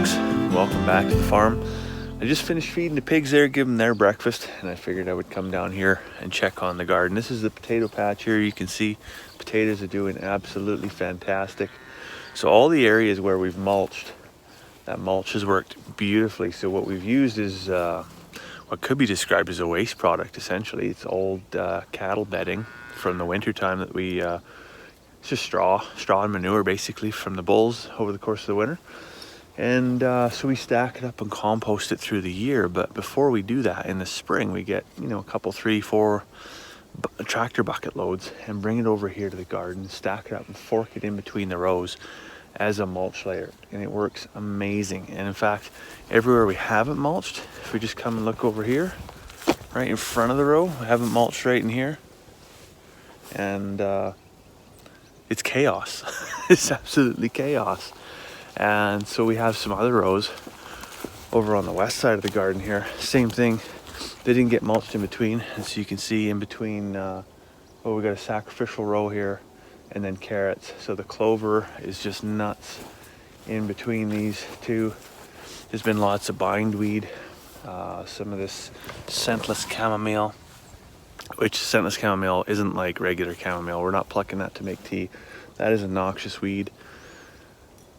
folks, welcome back to the farm. I just finished feeding the pigs there, give them their breakfast, and I figured I would come down here and check on the garden. This is the potato patch here. You can see potatoes are doing absolutely fantastic. So all the areas where we've mulched, that mulch has worked beautifully. So what we've used is what could be described as a waste product essentially. It's old cattle bedding from the winter time that we it's just straw and manure basically from the bulls over the course of the winter. And so we stack it up and compost it through the year. But before we do that, in the spring, we get, a couple, 3, 4 tractor bucket loads and bring it over here to the garden, stack it up and fork it in between the rows as a mulch layer. And it works amazing. And in fact, everywhere we haven't mulched, if we just come and look over here, right in front of the row, we haven't mulched right in here. And it's chaos. It's absolutely chaos. And so we have some other rows over on the west side of the garden here. Same thing. They didn't get mulched in between. And so you can see in between, we got a sacrificial row here and then carrots. So the clover is just nuts in between these two. There's been lots of bindweed. Some of this scentless chamomile, which scentless chamomile isn't like regular chamomile. We're not plucking that to make tea. That is a noxious weed.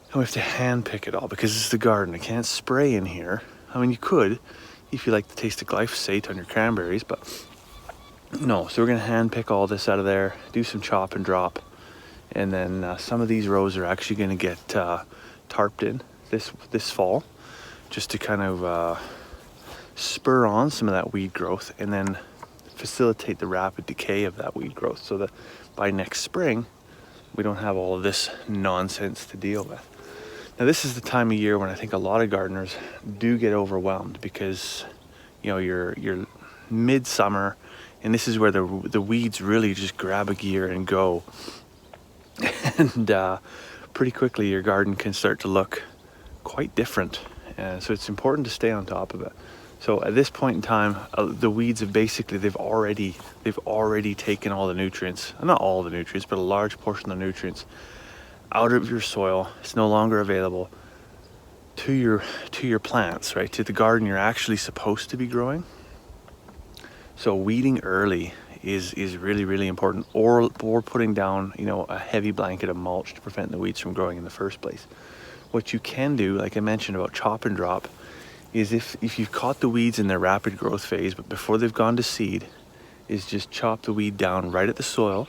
And we have to hand pick it all because it's the garden. I can't spray in here. I mean, you could if you like the taste of glyphosate on your cranberries, but no. So we're gonna hand pick all this out of there, do some chop and drop, and then some of these rows are actually gonna get tarped in this fall, just to kind of spur on some of that weed growth and then facilitate the rapid decay of that weed growth, so that by next spring we don't have all of this nonsense to deal with. Now this is the time of year when I think a lot of gardeners do get overwhelmed because you're midsummer and this is where the weeds really just grab a gear and go. And pretty quickly your garden can start to look quite different. So it's important to stay on top of it. So at this point in time, the weeds have basically, they've already taken all the nutrients, not all the nutrients, but a large portion of the nutrients out of your soil. It's no longer available to your plants, right? To the garden you're actually supposed to be growing. So weeding early is really, really important, or putting down, a heavy blanket of mulch to prevent the weeds from growing in the first place. What you can do, like I mentioned about chop and drop, is if you've caught the weeds in their rapid growth phase, but before they've gone to seed, is just chop the weed down right at the soil,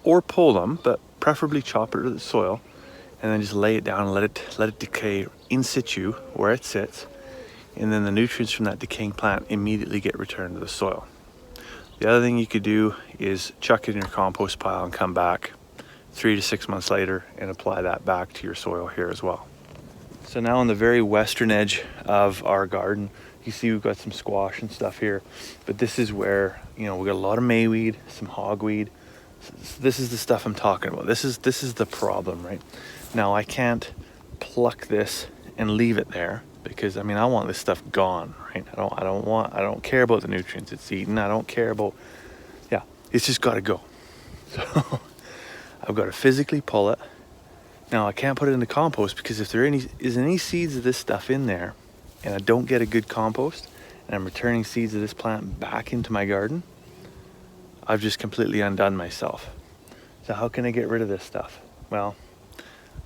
or pull them, but preferably chop it at the soil, and then just lay it down and let it decay in situ where it sits, and then the nutrients from that decaying plant immediately get returned to the soil. The other thing you could do is chuck it in your compost pile and come back 3 to 6 months later and apply that back to your soil here as well. So now on the very western edge of our garden, you see we've got some squash and stuff here, but this is where, we got a lot of mayweed, some hogweed. This is the stuff I'm talking about. This is the problem, right? Now I can't pluck this and leave it there because I want this stuff gone, right? I don't care about the nutrients it's eating. I don't care about, it's just got to go. So I've got to physically pull it. Now I can't put it in the compost because if there is any seeds of this stuff in there and I don't get a good compost and I'm returning seeds of this plant back into my garden, I've just completely undone myself. So how can I get rid of this stuff? Well,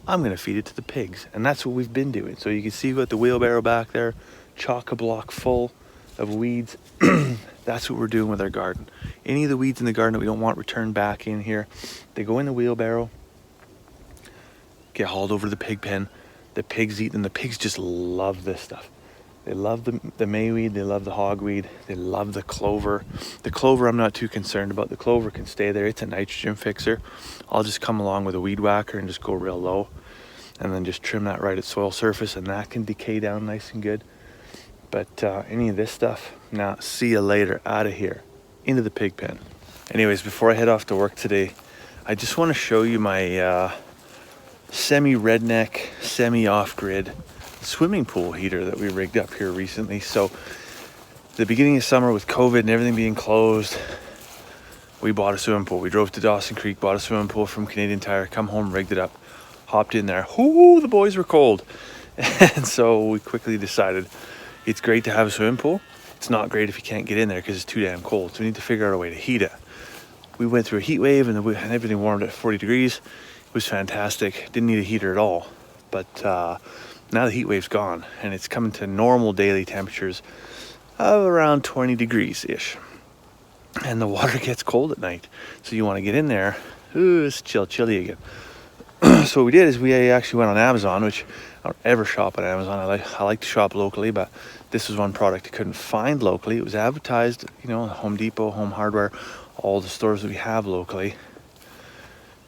I'm gonna feed it to the pigs, and that's what we've been doing. So you can see we've got the wheelbarrow back there, chock-a-block full of weeds. That's what we're doing with our garden. Any of the weeds in the garden that we don't want returned back in here, they go in the wheelbarrow, get hauled over to the pig pen. The pigs eat them. The pigs just love this stuff. They love the mayweed, they love the hogweed, they love the clover. The clover I'm not too concerned about. The clover can stay there. It's a nitrogen fixer. I'll just come along with a weed whacker and just go real low and then just trim that right at soil surface, and that can decay down nice and good. But any of this stuff, nah, see you later, out of here, into the pig pen. Anyways, before I head off to work today, I just want to show you my semi-redneck, semi-off-grid swimming pool heater that we rigged up here recently. So the beginning of summer with COVID and everything being closed, we bought a swimming pool. We drove to Dawson Creek, bought a swimming pool from Canadian Tire, come home, rigged it up, hopped in there. Ooh, the boys were cold. And so we quickly decided it's great to have a swimming pool. It's not great if you can't get in there because it's too damn cold. So we need to figure out a way to heat it. We went through a heat wave and everything warmed at 40 degrees. It was fantastic. Didn't need a heater at all. But now the heat wave's gone and it's coming to normal daily temperatures of around 20 degrees-ish. And the water gets cold at night. So you want to get in there. Ooh, it's chilly again. So what we did is we actually went on Amazon, which I don't ever shop on Amazon. I like to shop locally, but this was one product I couldn't find locally. It was advertised, you know, Home Depot, Home Hardware, all the stores that we have locally,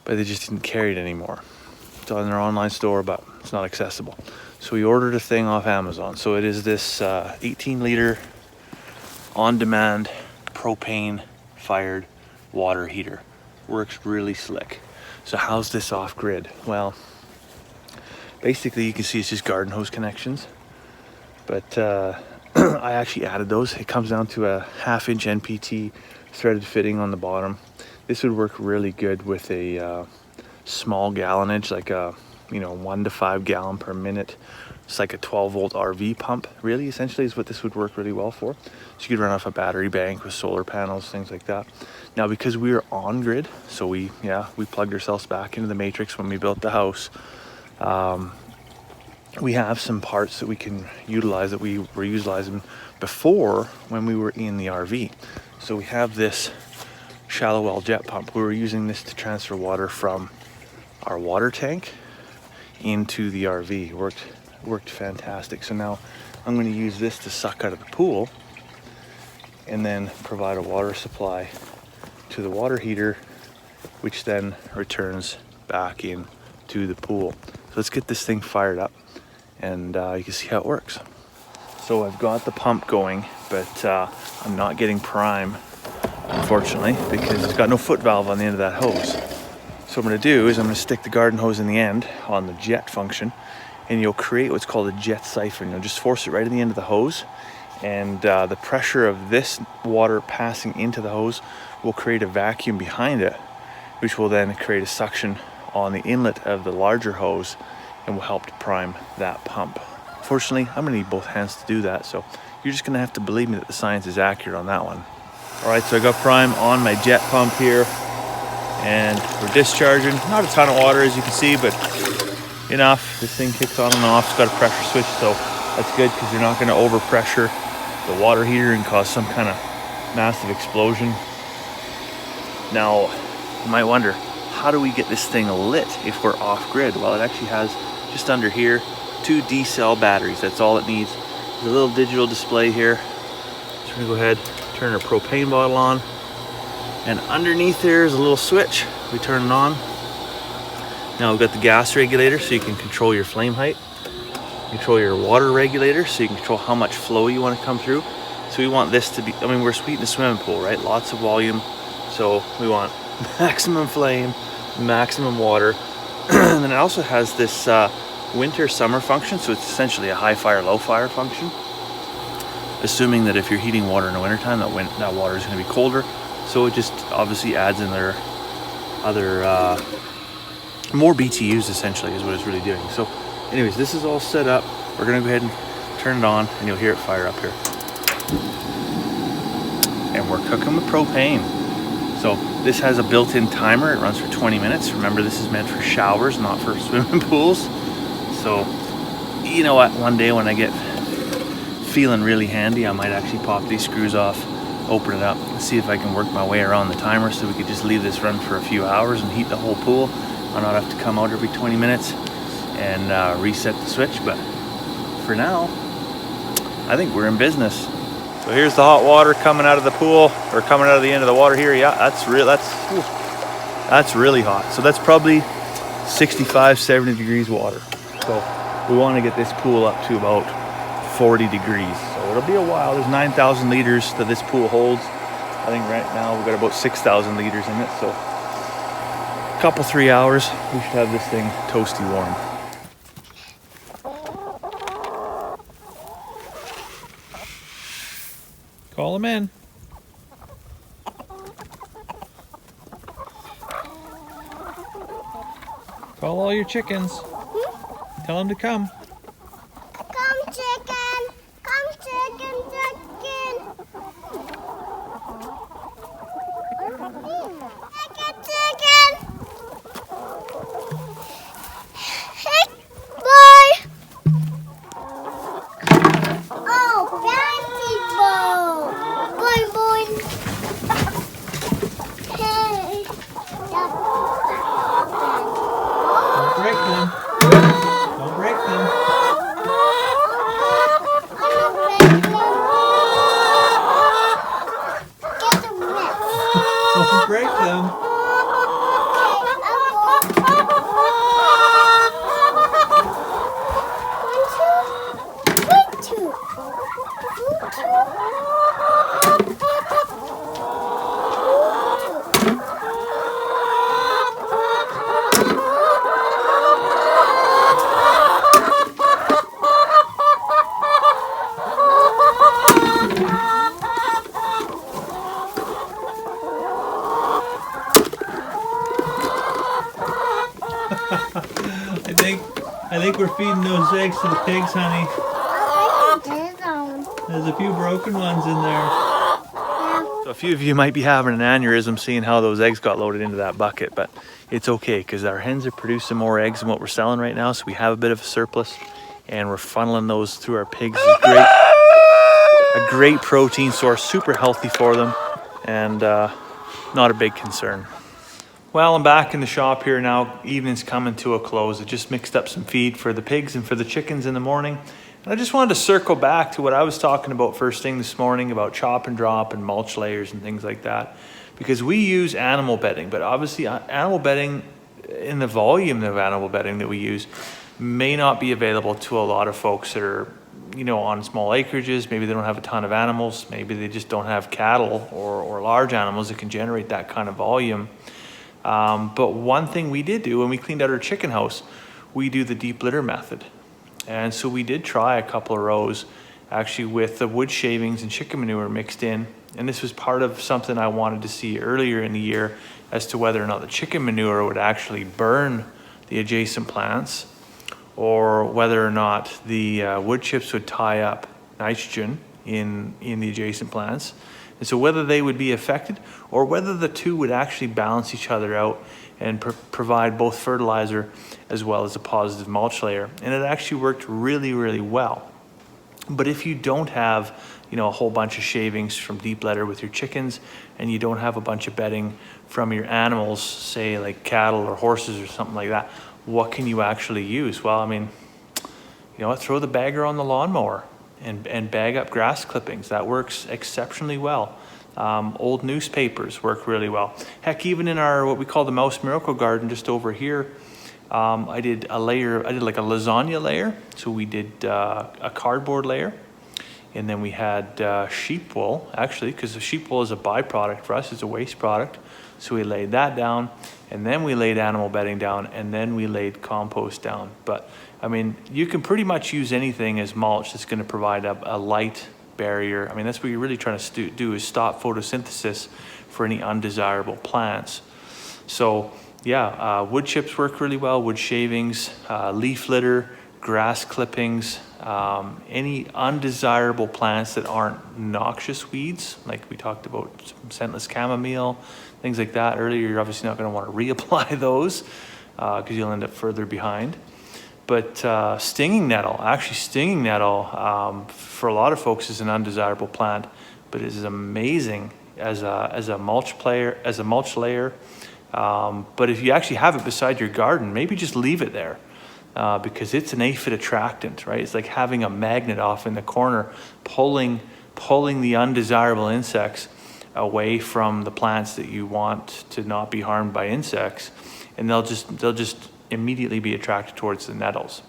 but they just didn't carry it anymore. It's on their online store, but it's not accessible. So we ordered a thing off Amazon. So it is this 18-liter on-demand propane fired water heater. Works really slick. So how's this off grid? Well, basically you can see it's just garden hose connections, but I actually added those. It comes down to a 1/2-inch NPT threaded fitting on the bottom. This would work really good with a small gallonage, like a 1 to 5 gallon per minute. It's like a 12-volt RV pump, really, essentially, is what this would work really well for. So you could run off a battery bank with solar panels, things like that. Now, because we were on grid, so we plugged ourselves back into the matrix when we built the house. We have some parts that we can utilize that we were utilizing before when we were in the RV. So we have this shallow well jet pump. We were using this to transfer water from our water tank into the RV. Worked fantastic. So now I'm going to use this to suck out of the pool and then provide a water supply to the water heater, which then returns back in to the pool. So let's get this thing fired up and you can see how it works. So I've got the pump going, but I'm not getting prime, unfortunately, because it's got no foot valve on the end of that hose. So what I'm going to do is I'm going to stick the garden hose in the end on the jet function, and you'll create what's called a jet siphon. You'll just force it right at the end of the hose, and the pressure of this water passing into the hose will create a vacuum behind it, which will then create a suction on the inlet of the larger hose and will help to prime that pump. Fortunately, I'm gonna need both hands to do that, so you're just gonna have to believe me that the science is accurate on that one. All right, so I got prime on my jet pump here, and we're discharging. Not a ton of water, as you can see, but enough. This thing kicks on and off. It's got a pressure switch, so that's good because you're not gonna overpressure the water heater and cause some kind of massive explosion. Now, you might wonder, how do we get this thing lit if we're off grid? Well, it actually has just under here 2 D-cell batteries. That's all it needs. There's a little digital display here. So we're gonna go ahead, turn our propane bottle on, and underneath there is a little switch. We turn it on. Now we've got the gas regulator, so you can control your flame height. Control your water regulator, so you can control how much flow you want to come through. So we want this to be, I mean, we're sweet in a swimming pool, right? Lots of volume. So we want maximum flame, maximum water. And then it also has this winter summer function, so it's essentially a high fire low fire function, assuming that if you're heating water in the wintertime, that water is going to be colder, so it just obviously adds in their other more BTUs, essentially, is what it's really doing. So anyways, this is all set up. We're going to go ahead and turn it on, and you'll hear it fire up here. And we're cooking with propane. So this has a built-in timer. It runs for 20 minutes. Remember, this is meant for showers, not for swimming pools. So, you know what, one day when I get feeling really handy, I might actually pop these screws off, open it up, and see if I can work my way around the timer so we could just leave this run for a few hours and heat the whole pool. I'll not have to come out every 20 minutes and reset the switch. But for now, I think we're in business. So here's the hot water coming out of the pool, or coming out of the end of the water here. Yeah, that's really hot. So that's probably 65, 70 degrees water. So we want to get this pool up to about 40 degrees. So it'll be a while. There's 9,000 liters that this pool holds. I think right now we've got about 6,000 liters in it. So a couple, 3 hours, we should have this thing toasty warm. Call them in. Call all your chickens. Tell them to come. I think we're feeding those eggs to the pigs, honey. There's a few broken ones in there. So a few of you might be having an aneurysm seeing how those eggs got loaded into that bucket, but it's okay because our hens are producing more eggs than what we're selling right now, so we have a bit of a surplus, and we're funneling those through our pigs. It's a great protein source, super healthy for them, and not a big concern. Well, I'm back in the shop here now. Evening's coming to a close. I just mixed up some feed for the pigs and for the chickens in the morning. And I just wanted to circle back to what I was talking about first thing this morning about chop and drop and mulch layers and things like that. Because we use animal bedding, but obviously animal bedding, in the volume of animal bedding that we use, may not be available to a lot of folks that are, you know, on small acreages. Maybe they don't have a ton of animals. Maybe they just don't have cattle or large animals that can generate that kind of volume. But one thing we did do when we cleaned out our chicken house, we do the deep litter method. And so we did try a couple of rows actually with the wood shavings and chicken manure mixed in. And this was part of something I wanted to see earlier in the year as to whether or not the chicken manure would actually burn the adjacent plants, or whether or not the wood chips would tie up nitrogen in the adjacent plants. And so whether they would be affected or whether the two would actually balance each other out and provide both fertilizer as well as a positive mulch layer. And it actually worked really, really well. But if you don't have, you know, a whole bunch of shavings from deep litter with your chickens, and you don't have a bunch of bedding from your animals, say like cattle or horses or something like that, what can you actually use? Well, I mean, you know what, throw the bagger on the lawnmower and bag up grass clippings. That works exceptionally well. Old newspapers work really well. Heck, even in our, what we call the Mouse Miracle Garden just over here, I did like a lasagna layer. So we did a cardboard layer, and then we had sheep wool, actually, because the sheep wool is a byproduct for us, it's a waste product. So we laid that down, and then we laid animal bedding down, and then we laid compost down. But I mean, you can pretty much use anything as mulch that's going to provide a light barrier. I mean, that's what you're really trying to do, is stop photosynthesis for any undesirable plants. So yeah, wood chips work really well, wood shavings, leaf litter, grass clippings, any undesirable plants that aren't noxious weeds, like we talked about scentless chamomile, things like that earlier. You're obviously not going to want to reapply those because you'll end up further behind. But stinging nettle, for a lot of folks is an undesirable plant, but it is amazing as a mulch layer. But if you actually have it beside your garden, maybe just leave it there because it's an aphid attractant, right? It's like having a magnet off in the corner, pulling the undesirable insects away from the plants that you want to not be harmed by insects, and they'll just immediately be attracted towards the nettles.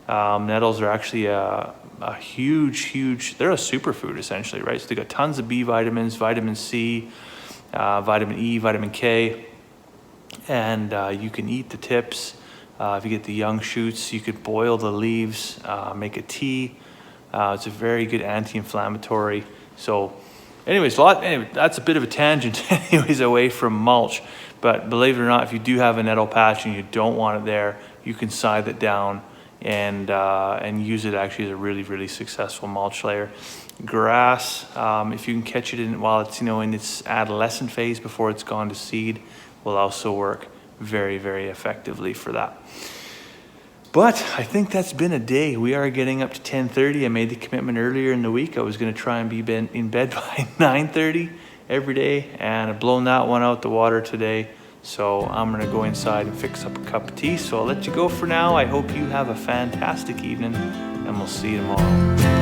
Nettles are actually a huge, they're a superfood essentially, right? So they got tons of B vitamins, vitamin C, vitamin E, vitamin K, and you can eat the tips. If you get the young shoots, you could boil the leaves, make a tea. It's a very good anti-inflammatory. So anyways, that's a bit of a tangent anyways away from mulch. But believe it or not, if you do have a nettle patch and you don't want it there, you can scythe it down and use it actually as a really, really successful mulch layer. Grass, if you can catch it while it's, you know, in its adolescent phase before it's gone to seed, will also work very, very effectively for that. But I think that's been a day. We are getting up to 10:30. I made the commitment earlier in the week. I was going to try and be in bed by 9:30 every day, and I've blown that one out the water today. So I'm going to go inside and fix up a cup of tea. So I'll let you go for now. I hope you have a fantastic evening, and we'll see you tomorrow.